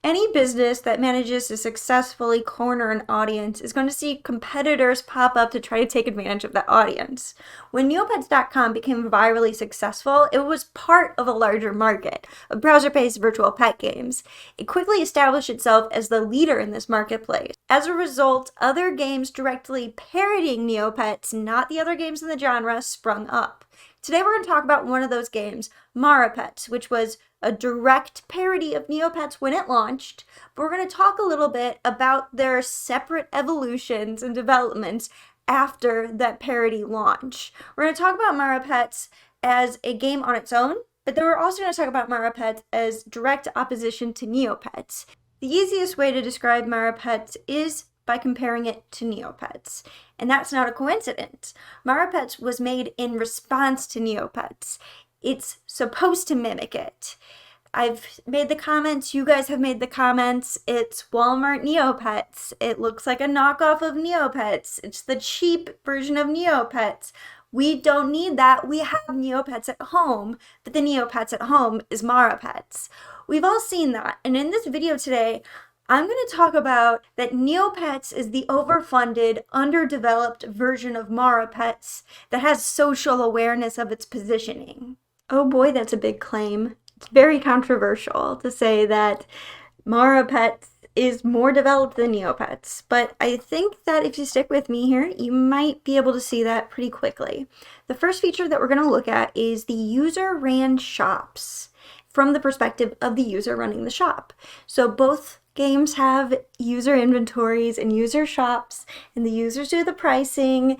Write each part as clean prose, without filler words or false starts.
Any business that manages to successfully corner an audience is going to see competitors pop up to try to take advantage of that audience. When Neopets.com became virally successful, it was part of a larger market of browser-based virtual pet games. It quickly established itself as the leader in this marketplace. As a result, other games directly parodying Neopets, not the other games in the genre, sprung up. Today we're going to talk about one of those games, Marapets, which was a direct parody of Neopets when it launched, but we're going to talk a little bit about their separate evolutions and developments after that parody launch. We're going to talk about Marapets as a game on its own, but then we're also going to talk about Marapets as direct opposition to Neopets. The easiest way to describe Marapets is by comparing it to Neopets. And that's not a coincidence. Marapets was made in response to Neopets. It's supposed to mimic it. I've made the comments, you guys have made the comments, it's Walmart Neopets. It looks like a knockoff of Neopets. It's the cheap version of Neopets. We don't need that. We have Neopets at home, but the Neopets at home is Marapets. We've all seen that, and in this video today, I'm going to talk about that Neopets is the overfunded, underdeveloped version of Marapets that has social awareness of its positioning. Oh boy, that's a big claim. It's very controversial to say that Marapets is more developed than Neopets, but I think that if you stick with me here, you might be able to see that pretty quickly. The first feature that we're going to look at is the user-ran shops from the perspective of the user running the shop. So both games have user inventories and user shops, and the users do the pricing.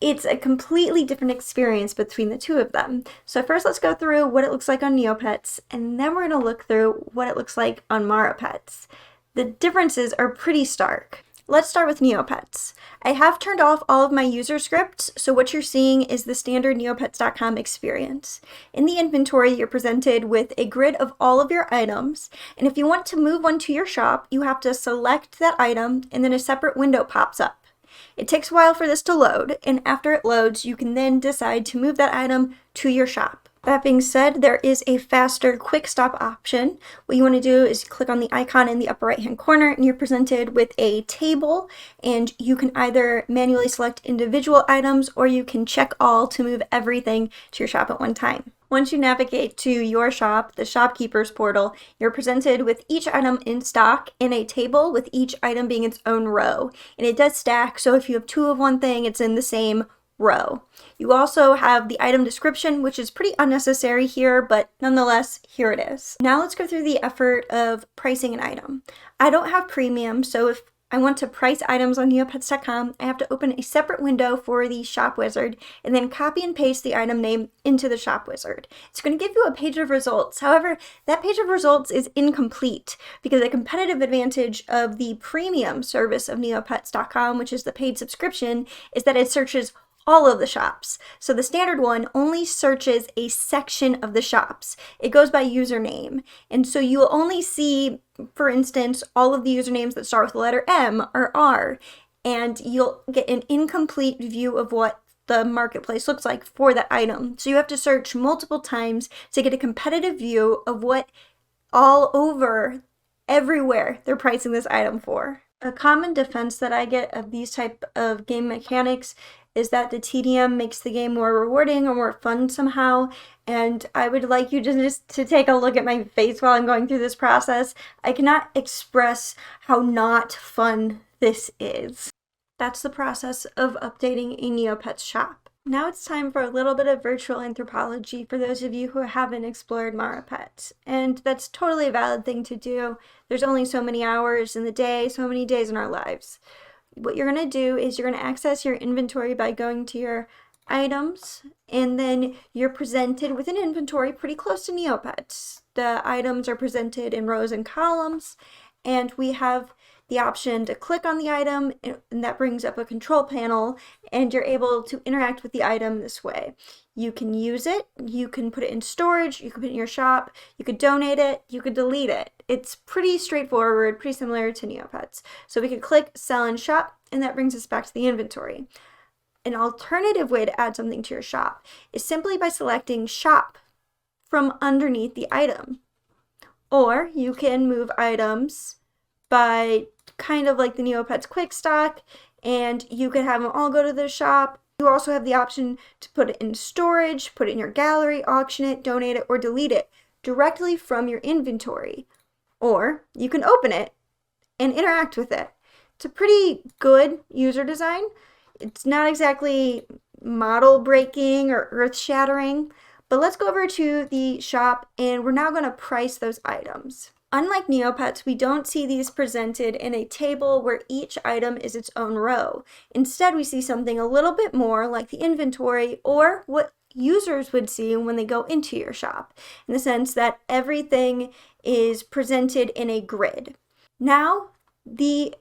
It's a completely different experience between the two of them. So first let's go through what it looks like on Neopets, and then we're going to look through what it looks like on Marapets. The differences are pretty stark. Let's start with Neopets. I have turned off all of my user scripts, so what you're seeing is the standard Neopets.com experience. In the inventory, you're presented with a grid of all of your items, and if you want to move one to your shop, you have to select that item, and then a separate window pops up. It takes a while for this to load, and after it loads, you can then decide to move that item to your shop. That being said, there is a faster quick stop option. What you want to do is click on the icon in the upper right hand corner and you're presented with a table, and you can either manually select individual items or you can check all to move everything to your shop at one time. Once you navigate to your shop, the shopkeeper's portal, you're presented with each item in stock in a table with each item being its own row. And it does stack, so if you have two of one thing, it's in the same row. You also have the item description, which is pretty unnecessary here, but nonetheless, here it is. Now let's go through the effort of pricing an item. I don't have premium, so if I want to price items on Neopets.com, I have to open a separate window for the shop wizard and then copy and paste the item name into the shop wizard. It's going to give you a page of results. However, that page of results is incomplete because a competitive advantage of the premium service of Neopets.com, which is the paid subscription, is that it searches all of the shops. So the standard one only searches a section of the shops. It goes by username. And so you'll only see, for instance, all of the usernames that start with the letter M or R, and you'll get an incomplete view of what the marketplace looks like for that item. So you have to search multiple times to get a competitive view of what all over everywhere they're pricing this item for. A common defense that I get of these type of game mechanics is that the TDM makes the game more rewarding or more fun somehow, and I would like you to take a look at my face while I'm going through this process. I cannot express how not fun this is. That's the process of updating a Neopets shop. Now it's time for a little bit of virtual anthropology for those of you who haven't explored Marapets, and that's totally a valid thing to do. There's only so many hours in the day, so many days in our lives. What you're going to do is you're going to access your inventory by going to your items, and then you're presented with an inventory pretty close to Neopets. The items are presented in rows and columns, and we have the option to click on the item, and that brings up a control panel, and you're able to interact with the item this way. You can use it, you can put it in storage, you can put it in your shop, you could donate it, you could delete it. It's pretty straightforward, pretty similar to Neopets. So we could click sell and shop, and that brings us back to the inventory. An alternative way to add something to your shop is simply by selecting shop from underneath the item. Or you can move items by kind of like the Neopets Quick Stock, and you could have them all go to the shop. You also have the option to put it in storage, put it in your gallery, auction it, donate it, or delete it directly from your inventory. Or you can open it and interact with it. It's a pretty good user design. It's not exactly model breaking or earth shattering, but let's go over to the shop and we're now going to price those items. Unlike Neopets, we don't see these presented in a table where each item is its own row. Instead, we see something a little bit more like the inventory or what users would see when they go into your shop, in the sense that everything is presented in a grid. Now, the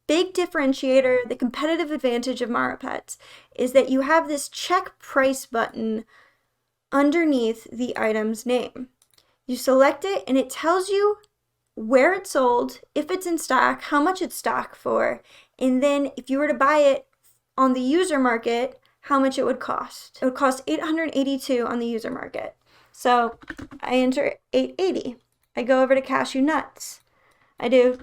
big differentiator, the competitive advantage of Marapets, is that you have this check price button underneath the item's name. You select it and it tells you where it's sold, if it's in stock, how much it's stock for, and then if you were to buy it on the user market, how much it would cost. It would cost $882 on the user market. So I enter $880. I go over to Cashew Nuts. I do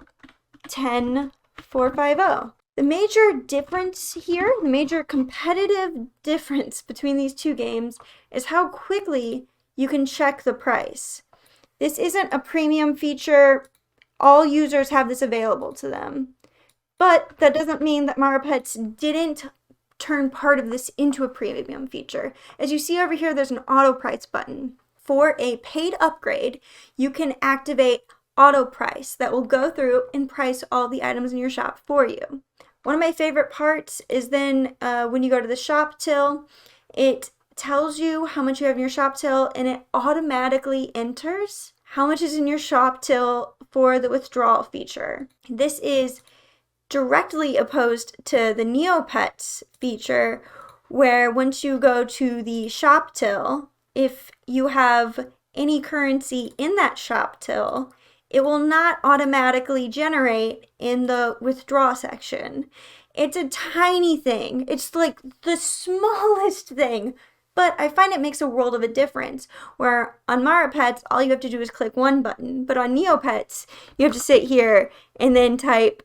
$10,450. The major difference here, the major competitive difference between these two games is how quickly you can check the price. This isn't a premium feature. All users have this available to them. But that doesn't mean that Marapets didn't turn part of this into a premium feature. As you see over here, there's an auto price button. For a paid upgrade, you can activate auto price that will go through and price all the items in your shop for you. One of my favorite parts is then when you go to the shop till, it tells you how much you have in your shop till and it automatically enters how much is in your shop till for the withdrawal feature. This is directly opposed to the Neopets feature, where once you go to the shop till, if you have any currency in that shop till, it will not automatically generate in the withdraw section. It's a tiny thing. It's like the smallest thing, but I find it makes a world of a difference, where on Marapets, all you have to do is click one button, but on Neopets, you have to sit here and then type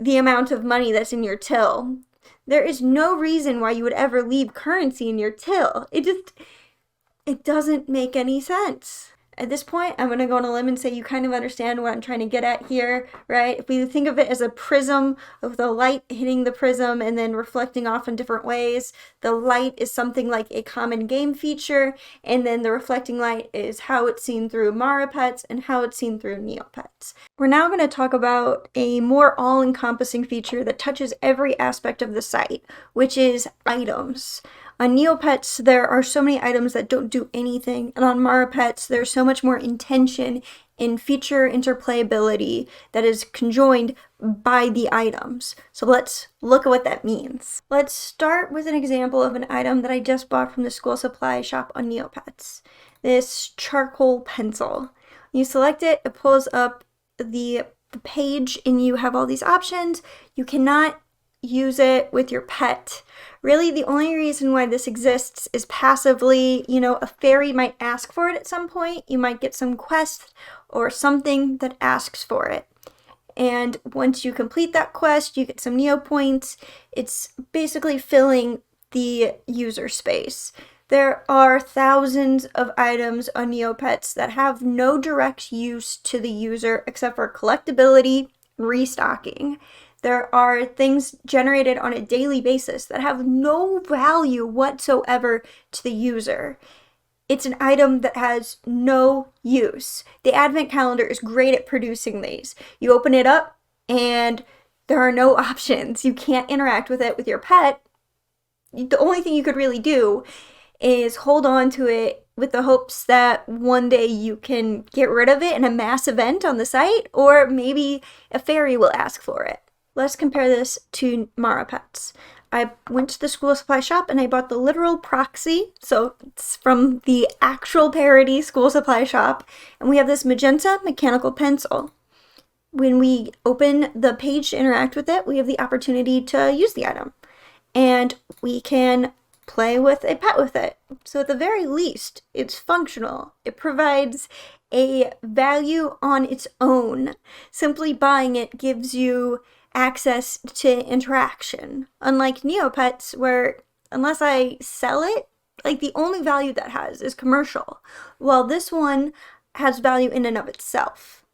the amount of money that's in your till. There is no reason why you would ever leave currency in your till. It doesn't make any sense. At this point, I'm going to go on a limb and say you kind of understand what I'm trying to get at here, right? If we think of it as a prism, of the light hitting the prism and then reflecting off in different ways, the light is something like a common game feature, and then the reflecting light is how it's seen through Marapets and how it's seen through Neopets. We're now going to talk about a more all-encompassing feature that touches every aspect of the site, which is items. On Neopets, there are so many items that don't do anything, and on Marapets, there's so much more intention in feature interplayability that is conjoined by the items. So let's look at what that means. Let's start with an example of an item that I just bought from the school supply shop on Neopets. This charcoal pencil. You select it, it pulls up the page, and you have all these options. You cannot use it with your pet. Really, the only reason why this exists is passively. A fairy might ask for it at some point. You might get some quest or something that asks for it. And once you complete that quest, you get some Neopoints. It's basically filling the user space. There are thousands of items on Neopets that have no direct use to the user except for collectability, restocking. There are things generated on a daily basis that have no value whatsoever to the user. It's an item that has no use. The advent calendar is great at producing these. You open it up and there are no options. You can't interact with it with your pet. The only thing you could really do is hold on to it with the hopes that one day you can get rid of it in a mass event on the site, or maybe a fairy will ask for it. Let's compare this to Marapets. I went to the school supply shop and I bought the literal proxy, so it's from the actual parody school supply shop, and we have this magenta mechanical pencil. When we open the page to interact with it, we have the opportunity to use the item, and we can play with a pet with it. So at the very least, it's functional. It provides a value on its own. Simply buying it gives you access to interaction. Unlike Neopets, where unless I sell it, like the only value that has is commercial. Well, this one has value in and of itself.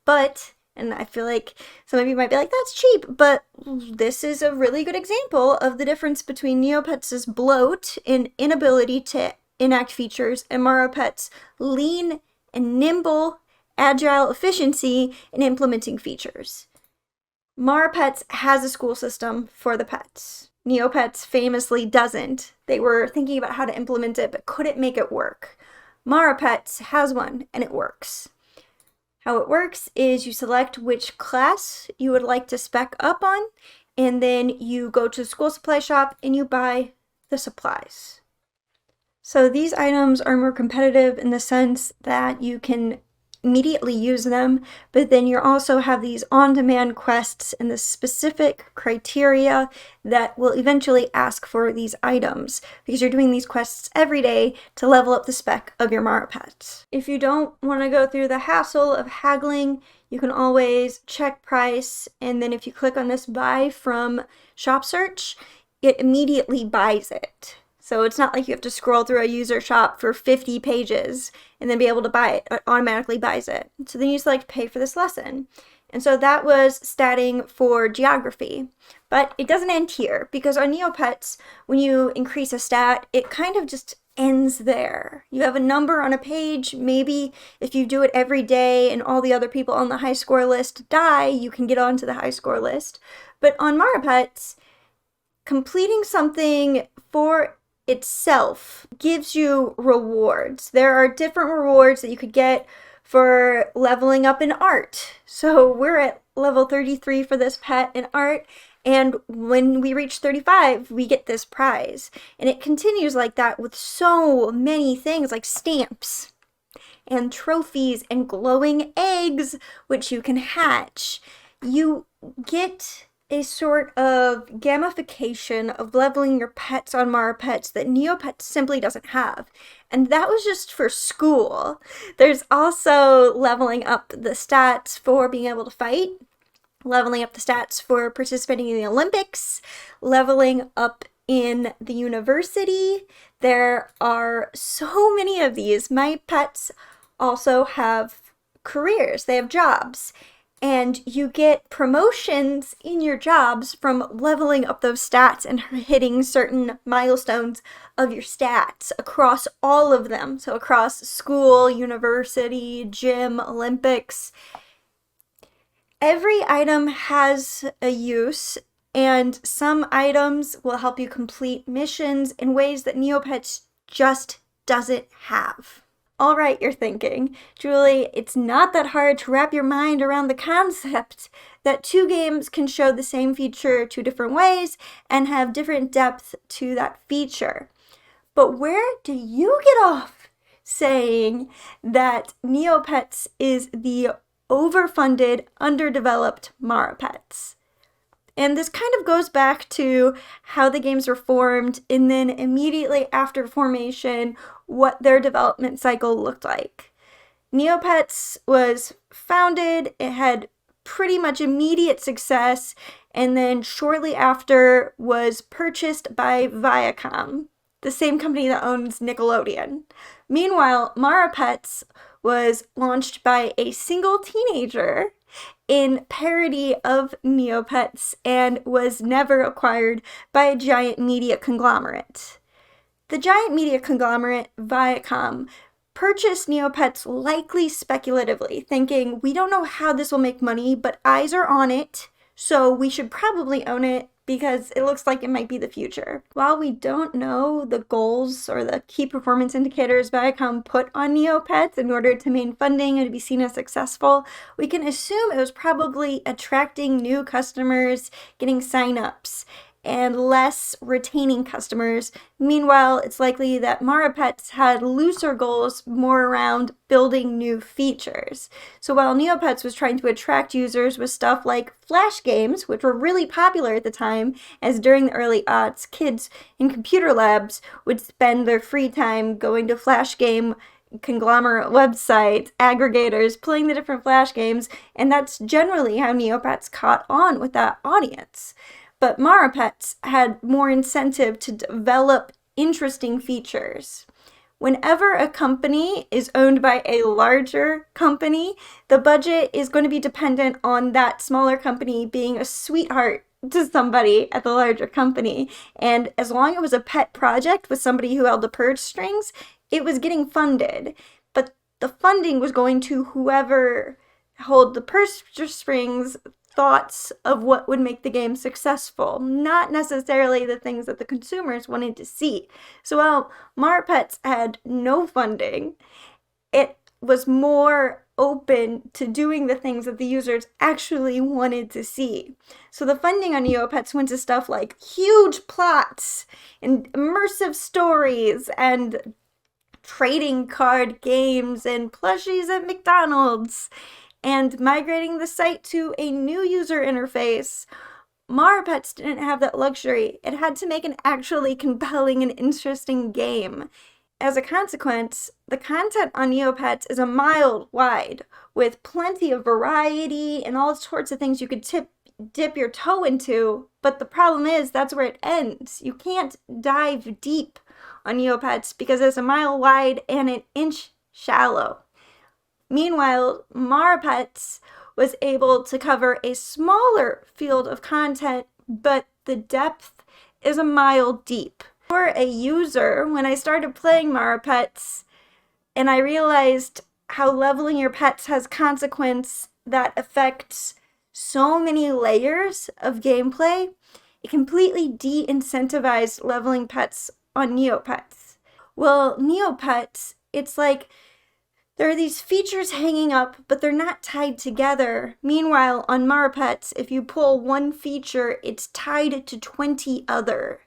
But, and I feel like some of you might be like, that's cheap, but this is a really good example of the difference between Neopets' bloat and inability to enact features and Marapets' lean and nimble, agile efficiency in implementing features. Marapets has a school system for the pets. Neopets famously doesn't. They were thinking about how to implement it, but couldn't make it work. Marapets has one, and it works. How it works is you select which class you would like to spec up on, and then you go to the school supply shop and you buy the supplies. So these items are more competitive in the sense that you can immediately use them, but then you also have these on-demand quests and the specific criteria that will eventually ask for these items because you're doing these quests every day to level up the spec of your Marapets. If you don't want to go through the hassle of haggling, you can always check price, and then if you click on this buy from shop search, it immediately buys it. So it's not like you have to scroll through a user shop for 50 pages and then be able to buy it. It automatically buys it. So then you select pay for this lesson. And so that was statting for geography. But it doesn't end here because on Neopets, when you increase a stat, it kind of just ends there. You have a number on a page. Maybe if you do it every day and all the other people on the high score list die, you can get onto the high score list. But on Marapets, completing something for itself gives you rewards. There are different rewards that you could get for leveling up in art. So we're at level 33 for this pet in art, and when we reach 35, we get this prize. And it continues like that with so many things like stamps and trophies and glowing eggs, which you can hatch. You get a sort of gamification of leveling your pets on Marapets that Neopets simply doesn't have. And that was just for school. There's also leveling up the stats for being able to fight, leveling up the stats for participating in the Olympics, leveling up in the university. There are so many of these. My pets also have careers. They have jobs. And you get promotions in your jobs from leveling up those stats and hitting certain milestones of your stats across all of them. So across school, university, gym, Olympics. Every item has a use, and some items will help you complete missions in ways that Neopets just doesn't have. All right, you're thinking, Julie, it's not that hard to wrap your mind around the concept that two games can show the same feature two different ways and have different depth to that feature. But where do you get off saying that Neopets is the overfunded, underdeveloped Marapets? And this kind of goes back to how the games were formed, and then immediately after formation, what their development cycle looked like. Neopets was founded, it had pretty much immediate success, and then shortly after was purchased by Viacom, the same company that owns Nickelodeon. Meanwhile, Marapets was launched by a single teenager in parody of Neopets and was never acquired by a giant media conglomerate. The giant media conglomerate, Viacom, purchased Neopets likely speculatively, thinking, we don't know how this will make money, but eyes are on it, so we should probably own it because it looks like it might be the future. While we don't know the goals or the key performance indicators Viacom put on Neopets in order to maintain funding and to be seen as successful, we can assume it was probably attracting new customers, getting signups, and less retaining customers. Meanwhile, it's likely that Marapets had looser goals more around building new features. So while Neopets was trying to attract users with stuff like flash games, which were really popular at the time, as during the early aughts, kids in computer labs would spend their free time going to flash game conglomerate websites, aggregators, playing the different Flash games, and that's generally how Neopets caught on with that audience. But Marapets had more incentive to develop interesting features. Whenever a company is owned by a larger company, the budget is going to be dependent on that smaller company being a sweetheart to somebody at the larger company. And as long as it was a pet project with somebody who held the purse strings, it was getting funded. But the funding was going to whoever held the purse strings thoughts of what would make the game successful, not necessarily the things that the consumers wanted to see. So while Marapets had no funding, it was more open to doing the things that the users actually wanted to see. So the funding on Neopets went to stuff like huge plots and immersive stories and trading card games and plushies at McDonald's and migrating the site to a new user interface. Marapets didn't have that luxury. It had to make an actually compelling and interesting game. As a consequence, the content on Neopets is a mile wide, with plenty of variety and all sorts of things you could dip your toe into, but the problem is that's where it ends. You can't dive deep on Neopets because it's a mile wide and an inch shallow. Meanwhile, Marapets was able to cover a smaller field of content, but the depth is a mile deep. For a user, when I started playing Marapets and I realized how leveling your pets has consequence that affects so many layers of gameplay, it completely de-incentivized leveling pets on Neopets. Well, Neopets, it's like there are these features hanging up, but they're not tied together. Meanwhile, on Marapets, if you pull one feature, it's tied to 20 other.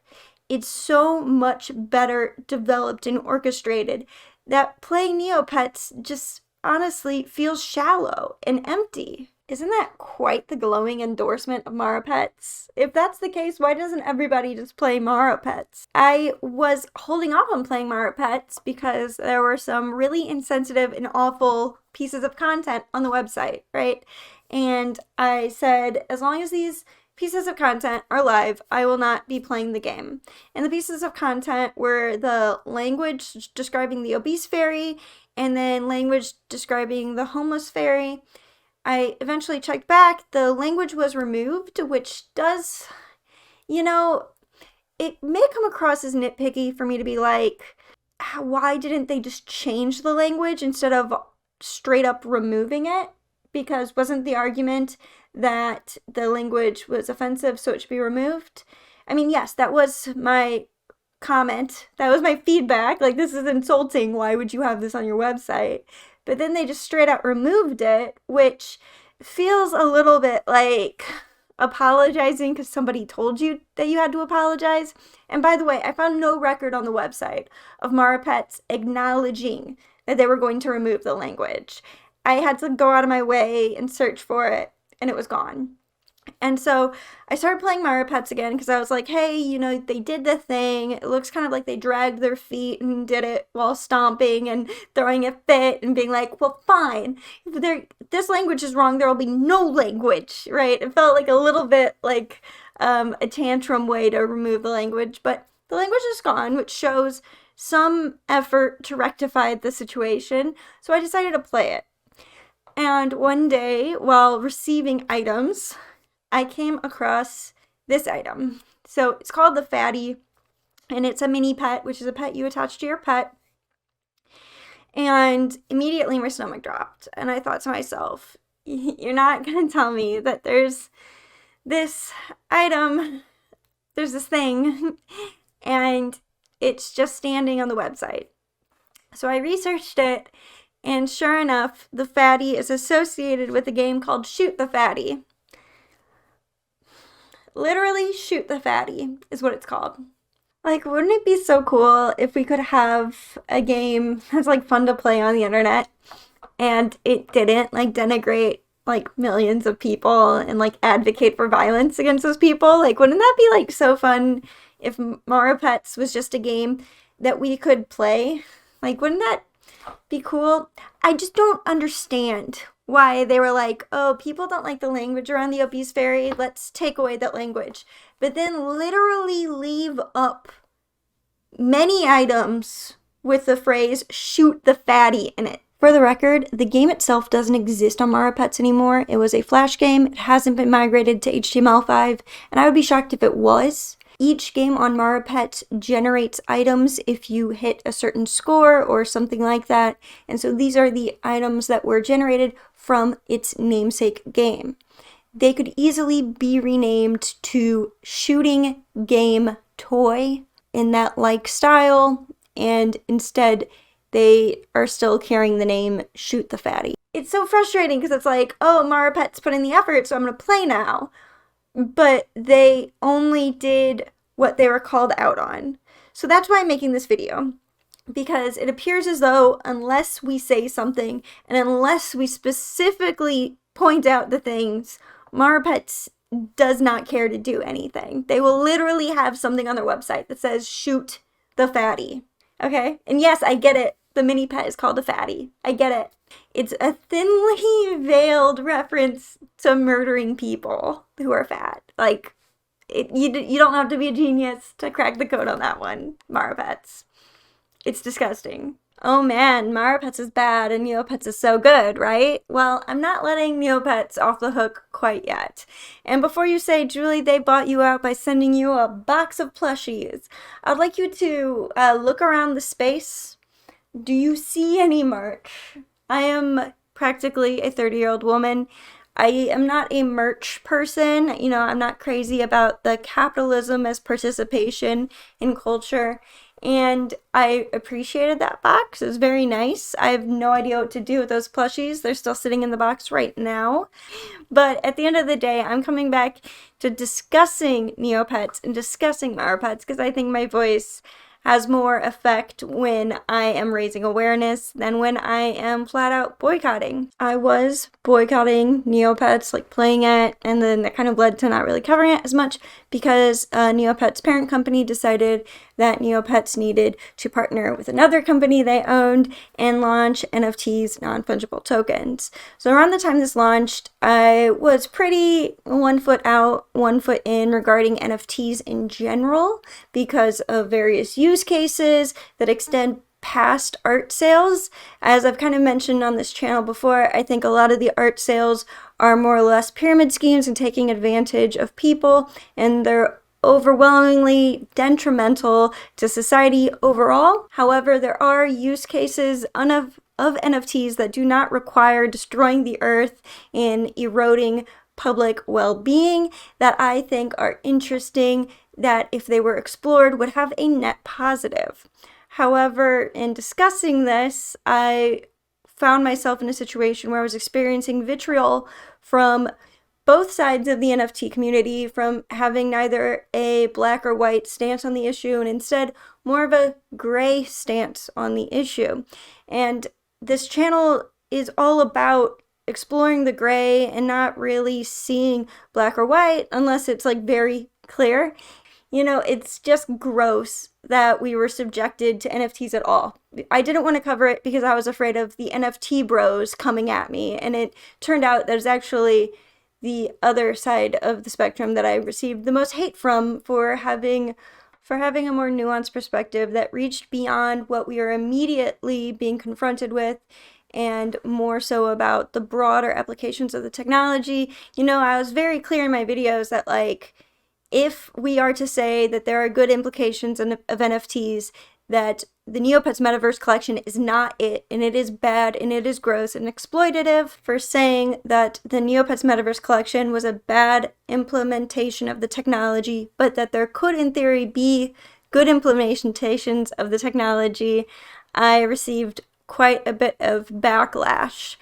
It's so much better developed and orchestrated that playing Neopets just honestly feels shallow and empty. Isn't that quite the glowing endorsement of Marapets? If that's the case, why doesn't everybody just play Marapets? I was holding off on playing Marapets because there were some really insensitive and awful pieces of content on the website, right? And I said, as long as these pieces of content are live, I will not be playing the game. And the pieces of content were the language describing the Obese Fairy and then language describing the Homeless Fairy. I eventually checked back. The language was removed, which does, it may come across as nitpicky for me to be like, why didn't they just change the language instead of straight up removing it? Because wasn't the argument that the language was offensive, so it should be removed? I mean, yes, that was my comment. That was my feedback. Like, this is insulting. Why would you have this on your website? But then they just straight out removed it, which feels a little bit like apologizing because somebody told you that you had to apologize. And by the way, I found no record on the website of Marapets acknowledging that they were going to remove the language. I had to go out of my way and search for it, and it was gone. And so I started playing Marapets again because I was like, hey, they did the thing. It looks kind of like they dragged their feet and did it while stomping and throwing a fit and being like, well, fine. If this language is wrong, there will be no language, right? It felt like a little bit like a tantrum way to remove the language. But the language is gone, which shows some effort to rectify the situation. So I decided to play it. And one day, while receiving items, I came across this item. So it's called the Fatty, and it's a mini pet, which is a pet you attach to your pet. And immediately my stomach dropped, and I thought to myself, you're not going to tell me that there's this item, there's this thing, and it's just standing on the website. So I researched it, and sure enough, the Fatty is associated with a game called Shoot the Fatty. Literally, Shoot the Fatty is what it's called. Like, wouldn't it be so cool if we could have a game that's, like, fun to play on the internet and it didn't, like, denigrate, like, millions of people and, like, advocate for violence against those people? Like, wouldn't that be, like, so fun if Marapets was just a game that we could play? Like, wouldn't that be cool. I just don't understand why they were like, oh, people don't like the language around the Obese Fairy, let's take away that language. But then literally leave up many items with the phrase shoot the fatty in it. For the record, the game itself doesn't exist on Marapets anymore. It was a Flash game. It hasn't been migrated to HTML5, and I would be shocked if it was. Each game on Marapets generates items if you hit a certain score or something like that, and so these are the items that were generated from its namesake game. They could easily be renamed to Shooting Game Toy in that like style, and instead they are still carrying the name Shoot the Fatty. It's so frustrating because it's like, oh, Marapets put in the effort, so I'm going to play now. But they only did what they were called out on. So that's why I'm making this video. Because it appears as though unless we say something, and unless we specifically point out the things, Marapets does not care to do anything. They will literally have something on their website that says, shoot the fatty. Okay? And yes, I get it. The mini pet is called a fatty. I get it. It's a thinly veiled reference to murdering people who are fat. Like, you don't have to be a genius to crack the code on that one, Marapets. It's disgusting. Oh man, Marapets is bad and Neopets is so good, right? Well, I'm not letting Neopets off the hook quite yet. And before you say, Julie, they bought you out by sending you a box of plushies, I'd like you to look around the space. Do you see any merch? I am practically a 30-year-old woman. I am not a merch person. You know, I'm not crazy about the capitalism as participation in culture. And I appreciated that box. It was very nice. I have no idea what to do with those plushies. They're still sitting in the box right now. But at the end of the day, I'm coming back to discussing Neopets and discussing Marapets because I think my voice has more effect when I am raising awareness than when I am flat out boycotting. I was boycotting Neopets, like playing it, and then that kind of led to not really covering it as much because Neopets' parent company decided that Neopets needed to partner with another company they owned and launch NFTs, non-fungible tokens. So around the time this launched, I was pretty 1 foot out, 1 foot in regarding NFTs in general because of various use cases that extend past art sales. As I've kind of mentioned on this channel before, I think a lot of the art sales are more or less pyramid schemes and taking advantage of people, and they're overwhelmingly detrimental to society overall. However, there are use cases of NFTs that do not require destroying the earth and eroding public well-being that I think are interesting, that if they were explored would have a net positive. However, in discussing this, I found myself in a situation where I was experiencing vitriol from both sides of the NFT community, from having neither a black or white stance on the issue and instead more of a gray stance on the issue. And this channel is all about exploring the gray and not really seeing black or white unless it's like very clear. You know, it's just gross that we were subjected to NFTs at all. I didn't want to cover it because I was afraid of the NFT bros coming at me, and it turned out that it was actually the other side of the spectrum that I received the most hate from for having a more nuanced perspective that reached beyond what we are immediately being confronted with and more so about the broader applications of the technology. You know, I was very clear in my videos that, like, if we are to say that there are good implications of NFTs, that the Neopets Metaverse Collection is not it, and it is bad, and it is gross and exploitative. For saying that the Neopets Metaverse Collection was a bad implementation of the technology, but that there could, in theory, be good implementations of the technology, I received quite a bit of backlash.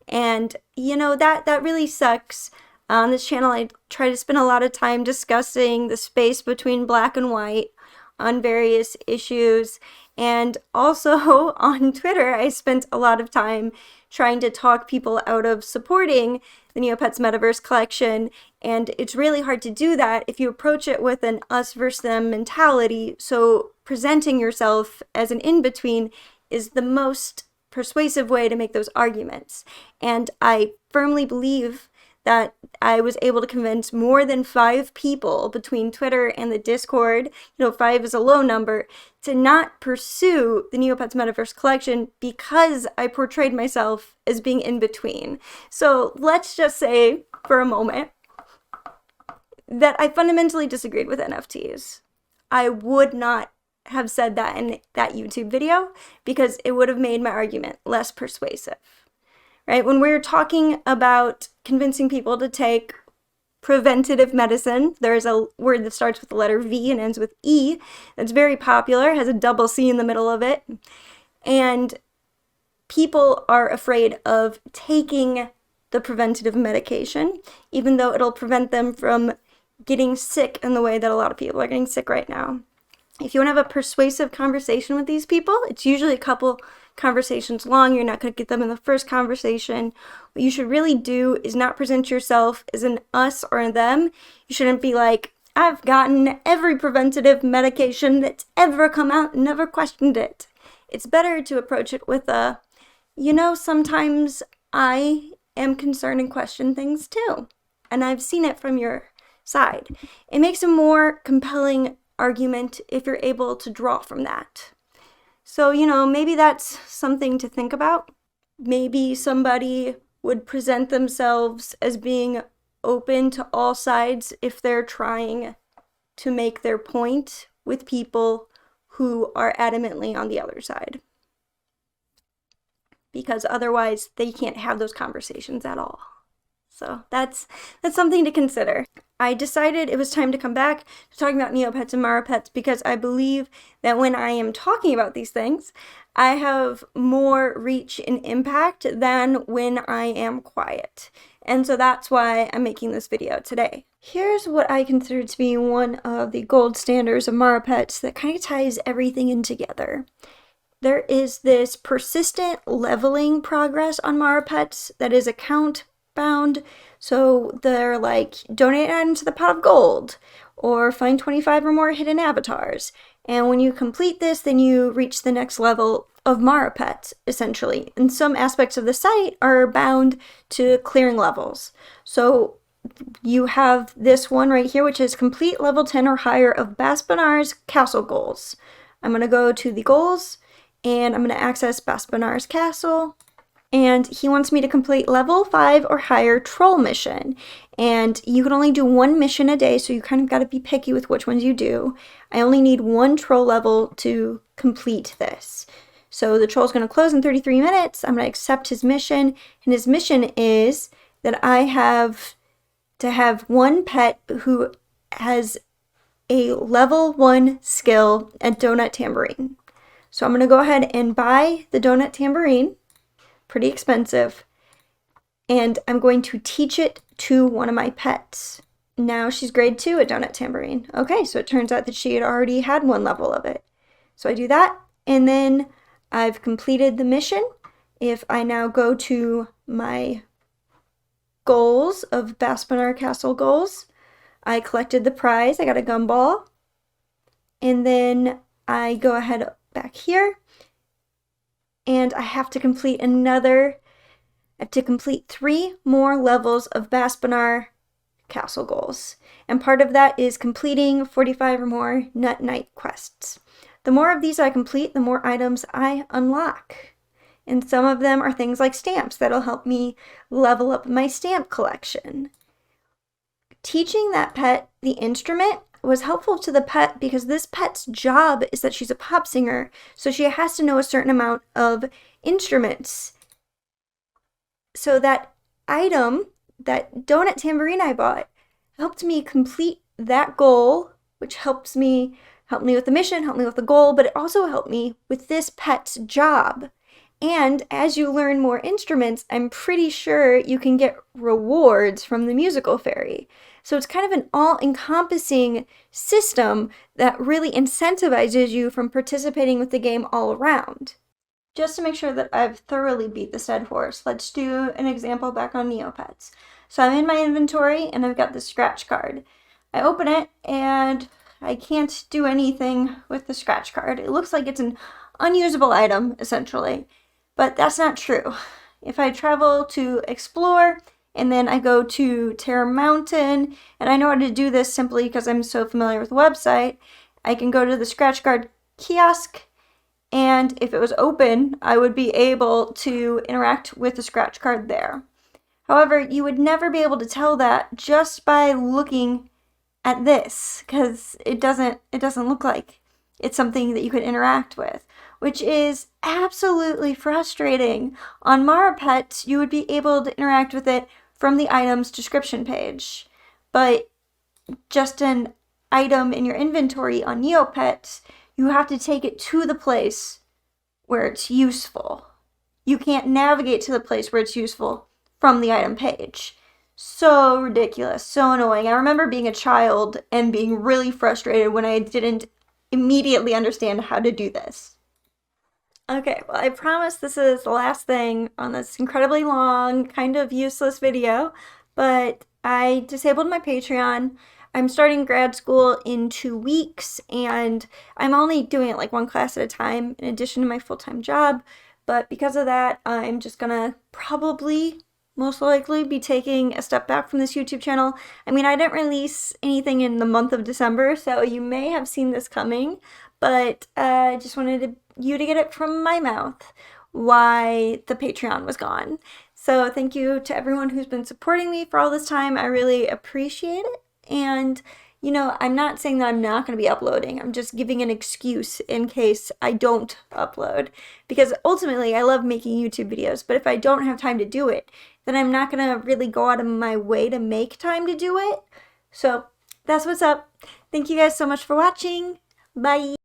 And, you know, that really sucks. On this channel, I try to spend a lot of time discussing the space between black and white on various issues. And also on Twitter, I spent a lot of time trying to talk people out of supporting the Neopets Metaverse Collection. And it's really hard to do that if you approach it with an us versus them mentality. So presenting yourself as an in-between is the most persuasive way to make those arguments. And I firmly believe that I was able to convince more than 5 people between Twitter and the Discord, 5 is a low number, to not pursue the Neopets Metaverse Collection because I portrayed myself as being in between. So let's just say for a moment that I fundamentally disagreed with NFTs. I would not have said that in that YouTube video because it would have made my argument less persuasive. Right? When we're talking about convincing people to take preventative medicine, there's a word that starts with the letter V and ends with E that's very popular, has a double C in the middle of it. And people are afraid of taking the preventative medication, even though it'll prevent them from getting sick in the way that a lot of people are getting sick right now. If you want to have a persuasive conversation with these people, it's usually a couple conversations long. You're not going to get them in the first conversation. What you should really do is not present yourself as an us or a them. You shouldn't be like, I've gotten every preventative medication that's ever come out and never questioned it. It's better to approach it with a, sometimes I am concerned and question things too. And I've seen it from your side. It makes a more compelling argument if you're able to draw from that. So, maybe that's something to think about. Maybe somebody would present themselves as being open to all sides if they're trying to make their point with people who are adamantly on the other side. Because otherwise they can't have those conversations at all. So that's something to consider. I decided it was time to come back to talking about Neopets and Marapets because I believe that when I am talking about these things, I have more reach and impact than when I am quiet. And so that's why I'm making this video today. Here's what I consider to be one of the gold standards of Marapets that kind of ties everything in together. There is this persistent leveling progress on Marapets that is account bound. So they're like, donate an item to the pot of gold, or find 25 or more hidden avatars. And when you complete this, then you reach the next level of Marapets, essentially. And some aspects of the site are bound to clearing levels. So you have this one right here, which is complete level 10 or higher of Baspanar's castle goals. I'm going to go to the goals, and I'm going to access Baspanar's castle. And he wants me to complete level 5 or higher troll mission. And you can only do 1 mission a day, so you kind of got to be picky with which ones you do. I only need 1 troll level to complete this. So the troll's going to close in 33 minutes. I'm going to accept his mission. And his mission is that I have to have 1 pet who has a level 1 skill at Donut Tambourine. So I'm going to go ahead and buy the Donut Tambourine. Pretty expensive, and I'm going to teach it to one of my pets. Now she's grade 2 at Donut Tambourine. Okay, so it turns out that she had already had 1 level of it. So I do that, and then I've completed the mission. If I now go to my goals of Baspanar Castle goals, I collected the prize. I got a gumball, and then I go ahead back here. And I have to complete 3 more levels of Baspanar Castle goals. And part of that is completing 45 or more Nut Night quests. The more of these I complete, the more items I unlock. And some of them are things like stamps that'll help me level up my stamp collection. Teaching that pet the instrument was helpful to the pet because this pet's job is that she's a pop singer, so she has to know a certain amount of instruments. So that item, that donut tambourine I bought, helped me complete that goal, which helped me with the mission, helped me with the goal, but it also helped me with this pet's job. And as you learn more instruments, I'm pretty sure you can get rewards from the musical fairy. So it's kind of an all-encompassing system that really incentivizes you from participating with the game all around. Just to make sure that I've thoroughly beat this dead horse, let's do an example back on Neopets. So I'm in my inventory and I've got the scratch card. I open it and I can't do anything with the scratch card. It looks like it's an unusable item, essentially. But that's not true. If I travel to explore and then I go to Terror Mountain, and I know how to do this simply because I'm so familiar with the website, I can go to the scratch card kiosk, and if it was open, I would be able to interact with the scratch card there. However, you would never be able to tell that just by looking at this, because it doesn't look like it's something that you could interact with, which is absolutely frustrating. On Marapets, you would be able to interact with it from the item's description page, but just an item in your inventory on Neopets, you have to take it to the place where it's useful. You can't navigate to the place where it's useful from the item page. So ridiculous, so annoying. I remember being a child and being really frustrated when I didn't immediately understand how to do this. Okay, well, I promise this is the last thing on this incredibly long, kind of useless video, but I disabled my Patreon. I'm starting grad school in 2 weeks, and I'm only doing it like one class at a time in addition to my full-time job, but because of that, I'm just gonna probably, most likely, be taking a step back from this YouTube channel. I mean, I didn't release anything in the month of December, so you may have seen this coming, but I just wanted you to get it from my mouth why the Patreon was gone. So thank you to everyone who's been supporting me for all this time. I really appreciate it. And, you know, I'm not saying that I'm not going to be uploading. I'm just giving an excuse in case I don't upload. Because ultimately, I love making YouTube videos. But if I don't have time to do it, then I'm not going to really go out of my way to make time to do it. So that's what's up. Thank you guys so much for watching. Bye.